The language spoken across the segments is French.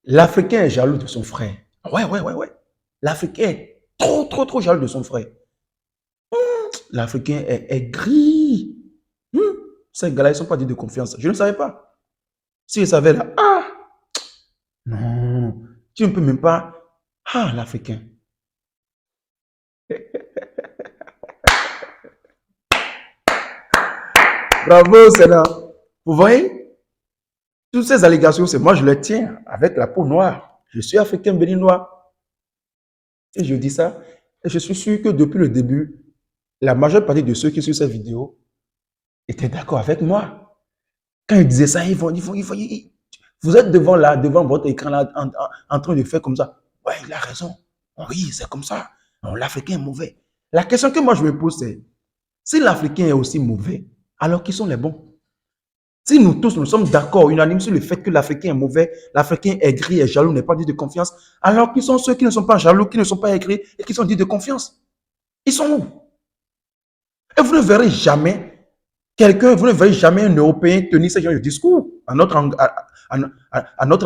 L'Africain est jaloux de son frère. Ouais, ouais, ouais, ouais. L'Africain est trop, trop, trop jaloux de son frère. L'Africain est gris. Hmm. Ces gars-là, ils ne sont pas dignes de confiance. Je ne savais pas. Si je savais là, ah, non, tu ne peux même pas. Ah, l'Africain. Bravo, c'est là. Vous voyez, toutes ces allégations, c'est moi, je les tiens avec la peau noire. Je suis africain béninois. Et je dis ça. Et je suis sûr que depuis le début, la majeure partie de ceux qui suivent cette vidéo étaient d'accord avec moi. Quand ils disaient ça, vous êtes devant là, devant votre écran là, en train de faire comme ça. Ouais, il a raison. Oui, c'est comme ça. L'Africain est mauvais. La question que moi je me pose, c'est si l'Africain est aussi mauvais, alors qui sont les bons? Si nous tous, nous sommes d'accord, unanimes sur le fait que l'Africain est mauvais, l'Africain est gris, est jaloux, n'est pas dit de confiance, alors qui sont ceux qui ne sont pas jaloux, qui ne sont pas aigris et qui sont dits de confiance? Ils sont où? Et vous ne verrez jamais quelqu'un, vous ne verrez jamais un Européen tenir ce genre de discours à notre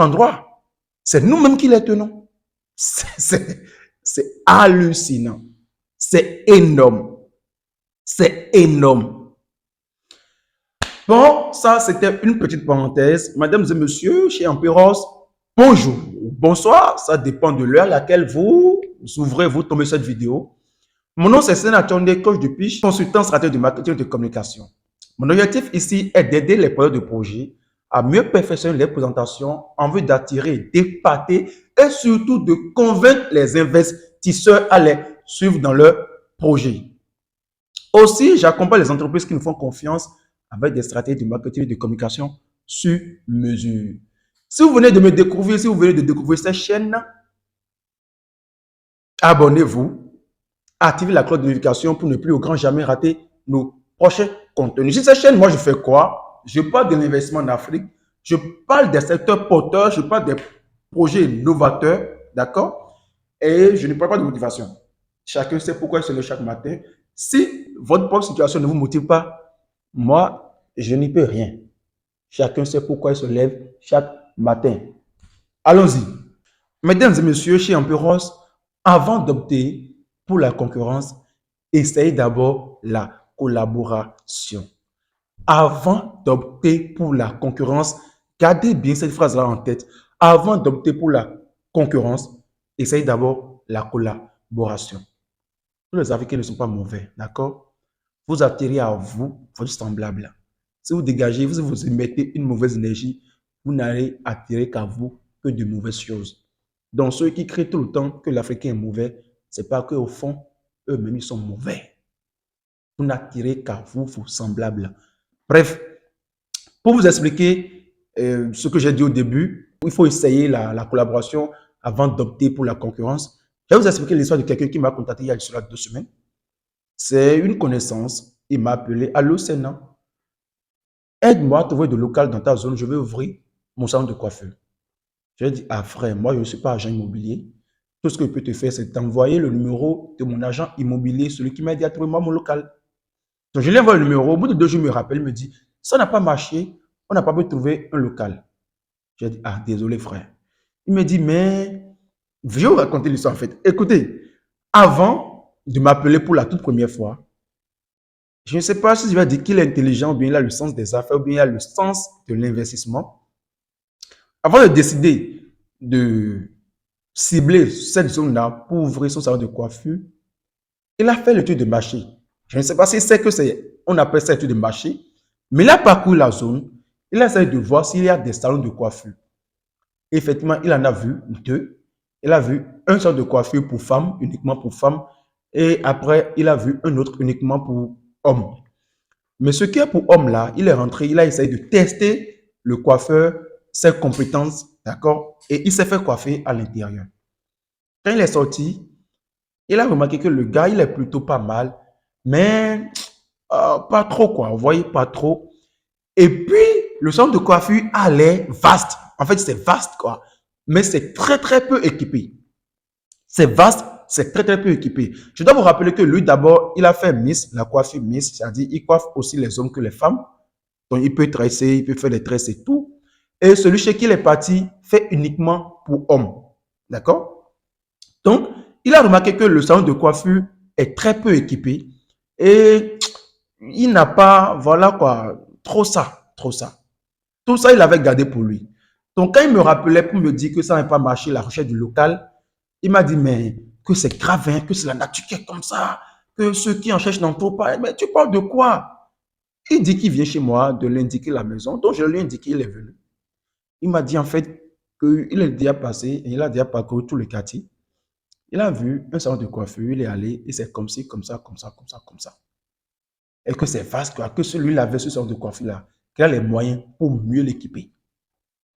endroit. C'est nous-mêmes qui les tenons. C'est hallucinant. C'est énorme. C'est énorme. Bon, ça, c'était une petite parenthèse. Mesdames et messieurs, chez Emperos, bonjour ou bonsoir. Ça dépend de l'heure à laquelle vous ouvrez, vous tombez cette vidéo. Mon nom, c'est Sénateur coach de Piche, consultant stratégique de marketing et de communication. Mon objectif ici est d'aider les porteurs de projets à mieux perfectionner les présentations en vue d'attirer, d'épater et surtout de convaincre les investisseurs à les suivre dans leur projet. Aussi, j'accompagne les entreprises qui nous font confiance avec des stratégies de marketing et de communication sur mesure. Si vous venez de me découvrir, si vous venez de découvrir cette chaîne, abonnez-vous, activez la cloche de notification pour ne plus au grand jamais rater nos prochains contenus. Sur cette chaîne, moi, je fais quoi? Je parle de l'investissement en Afrique, je parle des secteurs porteurs, je parle des projets novateurs, d'accord? Et je ne parle pas de motivation. Chacun sait pourquoi il se lève chaque matin. Si votre propre situation ne vous motive pas, moi, je n'y peux rien. Chacun sait pourquoi il se lève chaque matin. Allons-y. Mesdames et messieurs, chez Emperos, avant d'opter pour la concurrence, essayez d'abord la collaboration. Avant d'opter pour la concurrence, gardez bien cette phrase-là en tête. Avant d'opter pour la concurrence, essayez d'abord la collaboration. Tous les Africains ne sont pas mauvais, d'accord? Vous attirez à vous votre semblable. Si vous dégagez, vous émettez une mauvaise énergie, vous n'allez attirer qu'à vous que de mauvaises choses. Donc, ceux qui créent tout le temps que l'Africain est mauvais, ce n'est pas qu'au fond, eux-mêmes, ils sont mauvais. Vous n'attirez qu'à vous, vos semblables. Bref, pour vous expliquer ce que j'ai dit au début, il faut essayer la collaboration avant d'opter pour la concurrence. Je vais vous expliquer l'histoire de quelqu'un qui m'a contacté il y a cela 2 semaines. C'est une connaissance. Il m'a appelé. Allô, Sénat, aide-moi à trouver de local dans ta zone. Je vais ouvrir mon salon de coiffure. J'ai dit, ah frère, moi je ne suis pas agent immobilier. Tout ce que je peux te faire, c'est t'envoyer le numéro de mon agent immobilier, celui qui m'a dit à trouver moi mon local. Donc je lui envoie le numéro. Au bout de 2 jours, il me rappelle, il me dit, ça n'a pas marché, on n'a pas pu trouver un local. J'ai dit, ah désolé frère. Il me dit, mais je vais vous raconter l'histoire en fait. Écoutez, avant de m'appeler pour la toute première fois, je ne sais pas si je vais dire qu'il est intelligent, ou bien il a le sens des affaires, ou bien il a le sens de l'investissement. Avant de décider de cibler cette zone-là pour ouvrir son salon de coiffure, il a fait l'étude de marché. Je ne sais pas si c'est que c'est, on appelle ça étude de marché, mais il a parcouru la zone, il a essayé de voir s'il y a des salons de coiffure. Et effectivement, il en a vu 2. Il a vu un salon de coiffure pour femmes, uniquement pour femmes, et après, il a vu un autre uniquement pour hommes. Mais ce qui est pour homme là, il est rentré, il a essayé de tester le coiffeur, ses compétences, d'accord? Et il s'est fait coiffer à l'intérieur. Quand il est sorti, il a remarqué que le gars, il est plutôt pas mal, mais pas trop quoi, vous voyez, pas trop. Et puis, le salon de coiffure a l'air vaste. En fait, c'est vaste quoi, mais c'est très très peu équipé. C'est vaste, c'est très très peu équipé. Je dois vous rappeler que lui d'abord, il a fait Miss, la coiffure Miss, c'est-à-dire il coiffe aussi les hommes que les femmes. Donc, il peut tresser, il peut faire des tresses et tout. Et celui chez qui il est parti fait uniquement pour hommes. D'accord? Donc, il a remarqué que le salon de coiffure est très peu équipé et il n'a pas, voilà quoi, trop ça, trop ça. Tout ça, il avait gardé pour lui. Donc, quand il me rappelait pour me dire que ça n'a pas marché, la recherche du local, il m'a dit, mais que c'est grave, hein, que c'est la nature qui est comme ça, que ceux qui en cherchent n'en trouvent pas. Mais tu parles de quoi? Il dit qu'il vient chez moi de l'indiquer la maison, donc je lui ai indiqué, il est venu. Il m'a dit en fait qu'il est déjà passé, et il a déjà parcouru tout le quartier. Il a vu un salon de coiffure, il est allé, et c'est comme ci, comme ça, comme ça, comme ça, comme ça. Et que c'est vaste, quoi, que celui-là avait ce salon de coiffure-là, qu'il a les moyens pour mieux l'équiper.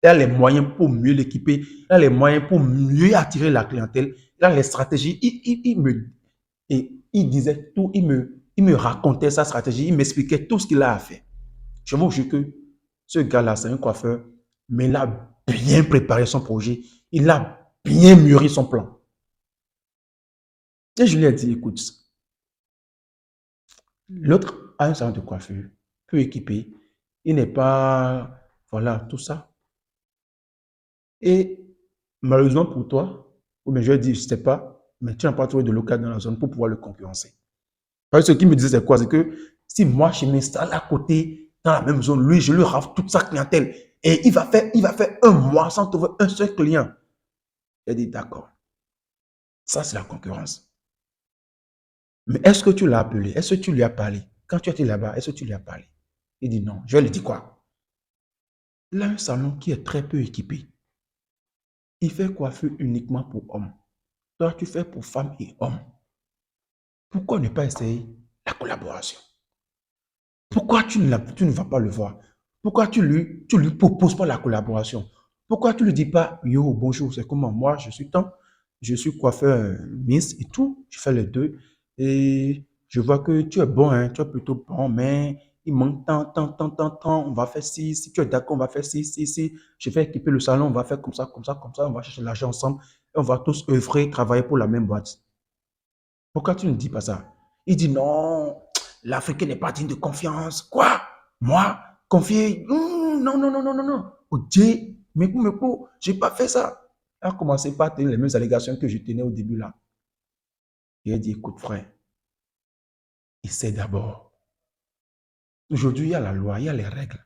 Il a les moyens pour mieux l'équiper, il a les moyens pour mieux attirer la clientèle, il a les stratégies. Il disait tout, il me racontait sa stratégie, il m'expliquait tout ce qu'il a à faire. Je vous jure que ce gars-là, c'est un coiffeur, mais il a bien préparé son projet, il a bien mûri son plan. Et je lui ai dit, écoute, l'autre a un salon de coiffure, peu équipé, il n'est pas, voilà, tout ça. Et malheureusement pour toi, ou bien je lui ai dit, je ne sais pas, mais tu n'as pas trouvé de local dans la zone pour pouvoir le concurrencer. Parce que ce qu'il me disait, c'est quoi? C'est que si moi, je m'installe à côté, dans la même zone, lui, je lui rafle toute sa clientèle. Et il va faire un mois sans trouver un seul client. J'ai dit, d'accord. Ça, c'est la concurrence. Mais est-ce que tu l'as appelé? Est-ce que tu lui as parlé? Quand tu étais là-bas, est-ce que tu lui as parlé? Il dit non. Je lui ai dit quoi? Il a un salon qui est très peu équipé. Il fait coiffure uniquement pour hommes. Toi, tu fais pour femmes et hommes. Pourquoi ne pas essayer la collaboration? Pourquoi tu ne vas pas le voir? Pourquoi tu lui proposes pas la collaboration? Pourquoi tu ne lui dis pas, yo, bonjour, c'est comment? Moi, je suis tant, je suis coiffeur Miss et tout, je fais les deux. Et je vois que tu es bon, hein, tu es plutôt bon, mais il manque tant, tant, tant, tant, tant, on va faire ci, si tu es d'accord, on va faire ci, ci, ci. Je vais équiper le salon, on va faire comme ça, comme ça, comme ça, on va chercher l'argent ensemble et on va tous œuvrer, travailler pour la même boîte. Pourquoi tu ne dis pas ça? Il dit non, l'Africain n'est pas digne de confiance. Quoi? Moi, confier? Non, non, non, non, non, non. Oh Dieu, mais je n'ai pas fait ça. Il a commencé par tenir les mêmes allégations que je tenais au début là. Il a dit, écoute frère, essaie d'abord. Aujourd'hui, il y a la loi, il y a les règles.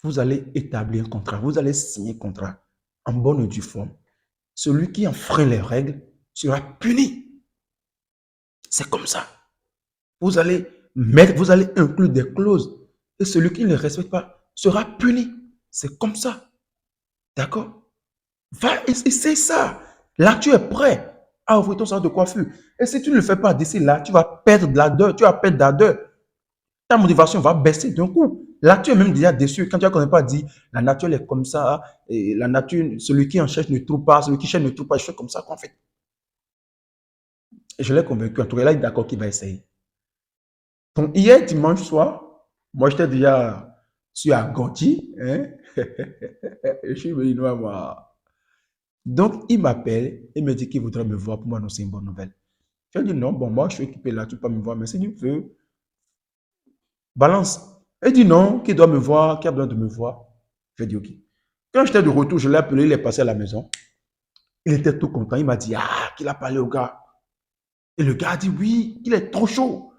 Vous allez établir un contrat, vous allez signer un contrat en bonne et due forme. Celui qui enfreint les règles sera puni. C'est comme ça. Vous allez inclure des clauses. Et celui qui ne les respecte pas sera puni. C'est comme ça. D'accord? Va essayer ça. Là, tu es prêt à ouvrir ton salon de coiffure. Et si tu ne le fais pas d'ici là, tu vas perdre de l'ardeur. Tu vas perdre d'ardeur. Ta motivation va baisser d'un coup. Là, tu es même déjà déçu. Quand tu ne connais pas dit, la nature est comme ça. Et la nature, celui qui en cherche ne trouve pas. Celui qui cherche ne trouve pas. Je fais comme ça qu'on fait. Et je l'ai convaincu. En tout cas, là, il est d'accord qu'il va essayer. Donc, hier, dimanche soir, moi, j'étais déjà sur à Gotti. Hein? Je suis venu moi. Donc, il m'appelle et me dit qu'il voudrait me voir pour m'annoncer une bonne nouvelle. Je lui ai dit non, bon, moi, je suis équipé là, tu peux pas me voir, mais si tu veux, balance. Il dit non, qu'il doit me voir, qu'il a besoin de me voir. Je lui ai dit ok. Quand j'étais de retour, je l'ai appelé, il est passé à la maison. Il était tout content. Il m'a dit qu'il a parlé au gars. Et le gars a dit oui, il est trop chaud.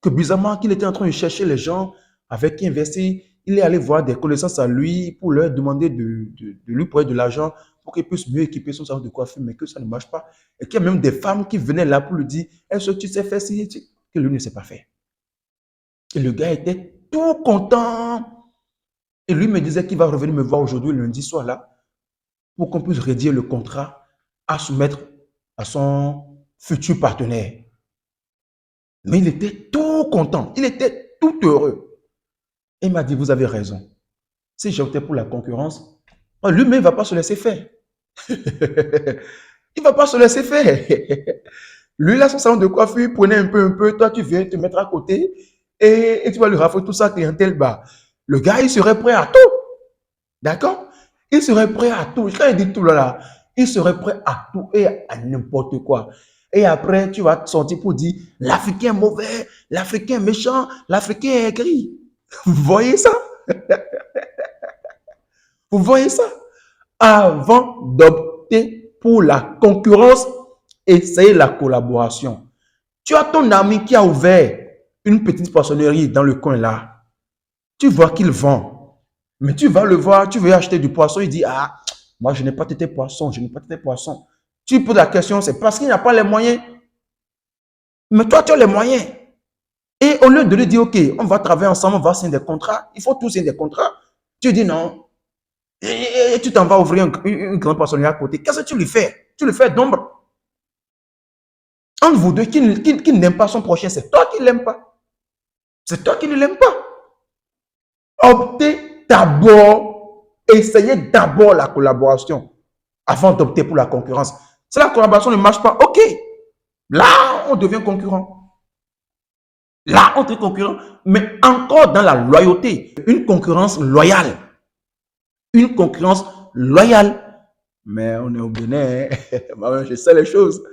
Que bizarrement, qu'il était en train de chercher les gens avec qui investir. Il est allé voir des connaissances à lui pour leur demander de lui prêter de l'argent pour qu'il puisse mieux équiper son salon de coiffure, mais que ça ne marche pas. Et qu'il y a même des femmes qui venaient là pour lui dire, est-ce que tu sais faire ci, que lui ne sait pas faire. Et le gars était tout content. Et lui me disait qu'il va revenir me voir aujourd'hui, lundi soir là, pour qu'on puisse rédiger le contrat à soumettre à son futur partenaire. Mais il était tout content, il était tout heureux. Et il m'a dit, vous avez raison. Si j'optais pour la concurrence, lui-même ne va pas se laisser faire. Il ne va pas se laisser faire. Lui, là, son salon de coiffure, il prenait un peu, toi, tu viens te mettre à côté et tu vas lui rafler tout ça, clientèle bas. Le gars, il serait prêt à tout. D'accord? Il serait prêt à tout. Quand il dit tout là, il serait prêt à tout et à n'importe quoi. Et après, tu vas te sortir pour dire l'Africain est mauvais, l'Africain est méchant, l'Africain est gris. Vous voyez ça? Vous voyez ça? Avant d'opter pour la concurrence, essayez la collaboration. Tu as ton ami qui a ouvert une petite poissonnerie dans le coin là. Tu vois qu'il vend. Mais tu vas le voir, tu veux acheter du poisson, il dit, ah, moi je n'ai pas été poisson, je n'ai pas été poisson. Tu poses la question, c'est parce qu'il n'a pas les moyens. Mais toi, tu as les moyens. Et au lieu de lui dire, ok, on va travailler ensemble, on va signer des contrats, il faut tous signer des contrats. Tu dis non. Et tu t'en vas ouvrir une grande poissonnerie à côté. Qu'est-ce que tu lui fais? Tu lui fais d'ombre. Entre vous deux, qui n'aime pas son prochain, c'est toi qui ne l'aimes pas. C'est toi qui ne l'aimes pas. Optez d'abord, essayez d'abord la collaboration avant d'opter pour la concurrence. Si la collaboration ne marche pas, ok. Là, on devient concurrent. Là, on devient concurrent, mais encore dans la loyauté. Une concurrence loyale. Une concurrence loyale. Mais on est au Bénin, je sais les choses.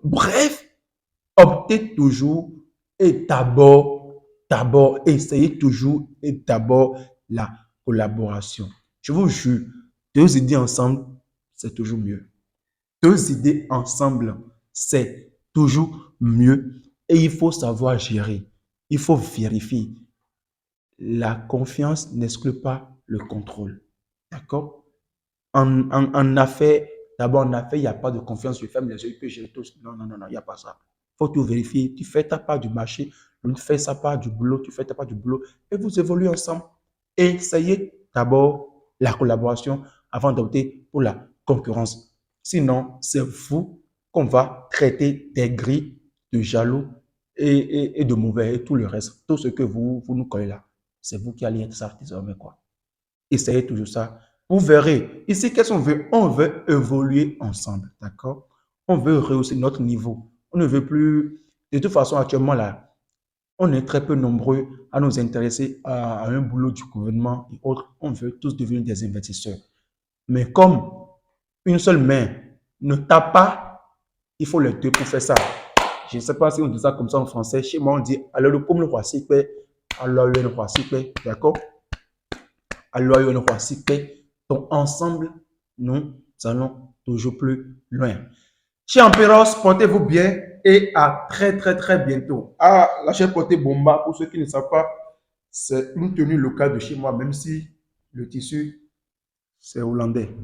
Bref, optez toujours et d'abord, essayez toujours et d'abord la collaboration. Je vous jure, deux idées ensemble, c'est toujours mieux. Deux idées ensemble, c'est toujours mieux. Et il faut savoir gérer. Il faut vérifier. La confiance n'exclut pas le contrôle. D'accord? En affaires, d'abord en affaires, il n'y a pas de confiance. Je ferme les yeux, il peut gérer tout. Non, non, non, non, il n'y a pas ça. Il faut tout vérifier. Tu fais ta part du marché, tu fais sa part du boulot, tu fais ta part du boulot et vous évoluez ensemble. Essayez d'abord la collaboration avant d'opter pour la concurrence. Sinon, c'est vous qu'on va traiter des gris, de jaloux et de mauvais et tout le reste. Tout ce que vous nous collez là, c'est vous qui allez être ça désormais, quoi. Essayez toujours ça. Vous verrez. Ici, qu'est-ce qu'on veut? On veut évoluer ensemble, d'accord? On veut rehausser notre niveau. On ne veut plus... De toute façon, actuellement, là, on est très peu nombreux à nous intéresser à un boulot du gouvernement et autres. On veut tous devenir des investisseurs. Mais comme une seule main ne tape pas, il faut les deux pour faire ça. Je ne sais pas si on dit ça comme ça en français. Chez moi, on dit « alors le comme le roi sikpe, alors le roi sikpe », d'accord? Alors le roi sikpe. Donc ensemble, nous allons toujours plus loin. Chers Emperos, portez-vous bien et à très très très bientôt. Ah, la chaîne portée Bomba, pour ceux qui ne savent pas, c'est une tenue locale de chez moi, même si le tissu, c'est hollandais.